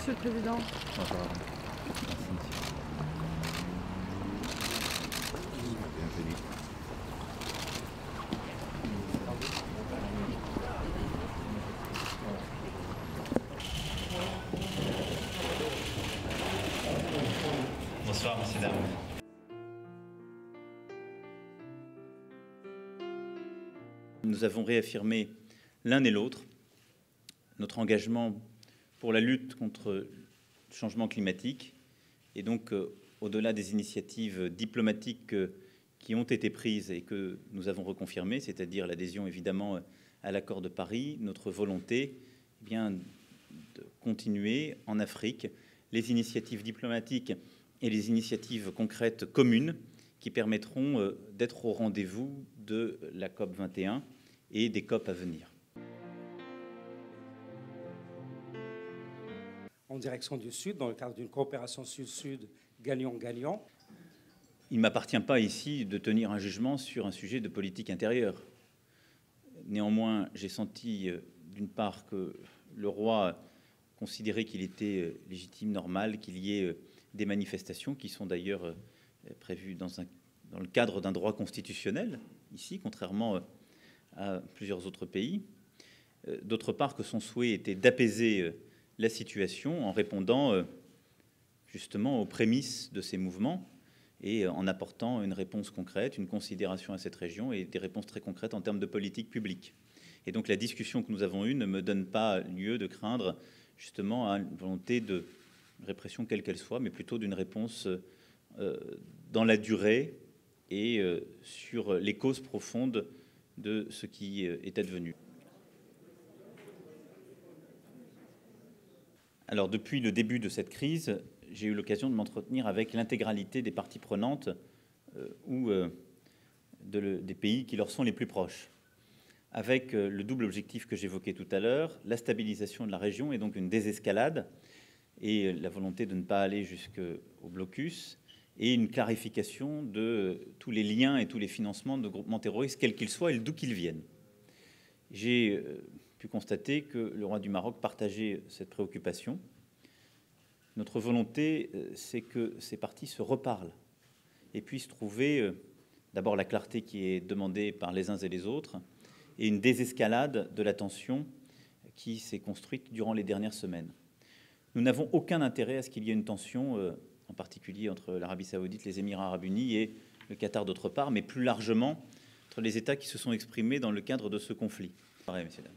Monsieur le Président. Merci, monsieur. Bienvenue. Bonsoir, messieurs, dames. Nous avons réaffirmé l'un et l'autre notre engagement pour la lutte contre le changement climatique et donc au-delà des initiatives diplomatiques qui ont été prises et que nous avons reconfirmées, c'est-à-dire l'adhésion évidemment à l'accord de Paris, notre volonté bien de continuer en Afrique les initiatives diplomatiques et les initiatives concrètes communes qui permettront d'être au rendez-vous de la COP 21 et des COP à venir. En direction du Sud, dans le cadre d'une coopération Sud-Sud gagnant-gagnant. Il ne m'appartient pas ici de tenir un jugement sur un sujet de politique intérieure. Néanmoins, j'ai senti d'une part que le roi considérait qu'il était légitime, normal, qu'il y ait des manifestations qui sont d'ailleurs prévues dans le cadre d'un droit constitutionnel, ici, contrairement à plusieurs autres pays. D'autre part, que son souhait était d'apaiser la situation en répondant justement aux prémices de ces mouvements et en apportant une réponse concrète, une considération à cette région et des réponses très concrètes en termes de politique publique. Et donc la discussion que nous avons eue ne me donne pas lieu de craindre justement à une volonté de répression quelle qu'elle soit, mais plutôt d'une réponse dans la durée et sur les causes profondes de ce qui est advenu. Alors, depuis le début de cette crise, j'ai eu l'occasion de m'entretenir avec l'intégralité des parties prenantes ou des pays qui leur sont les plus proches, avec le double objectif que j'évoquais tout à l'heure, la stabilisation de la région et donc une désescalade et la volonté de ne pas aller jusqu'au blocus et une clarification de tous les liens et tous les financements de groupements terroristes, quels qu'ils soient et d'où qu'ils viennent. J'ai pu constater que le roi du Maroc partageait cette préoccupation. Notre volonté, c'est que ces parties se reparlent et puissent trouver d'abord la clarté qui est demandée par les uns et les autres et une désescalade de la tension qui s'est construite durant les dernières semaines. Nous n'avons aucun intérêt à ce qu'il y ait une tension, en particulier entre l'Arabie saoudite, les Émirats arabes unis et le Qatar d'autre part, mais plus largement entre les États qui se sont exprimés dans le cadre de ce conflit. Pareil, messieurs, dames.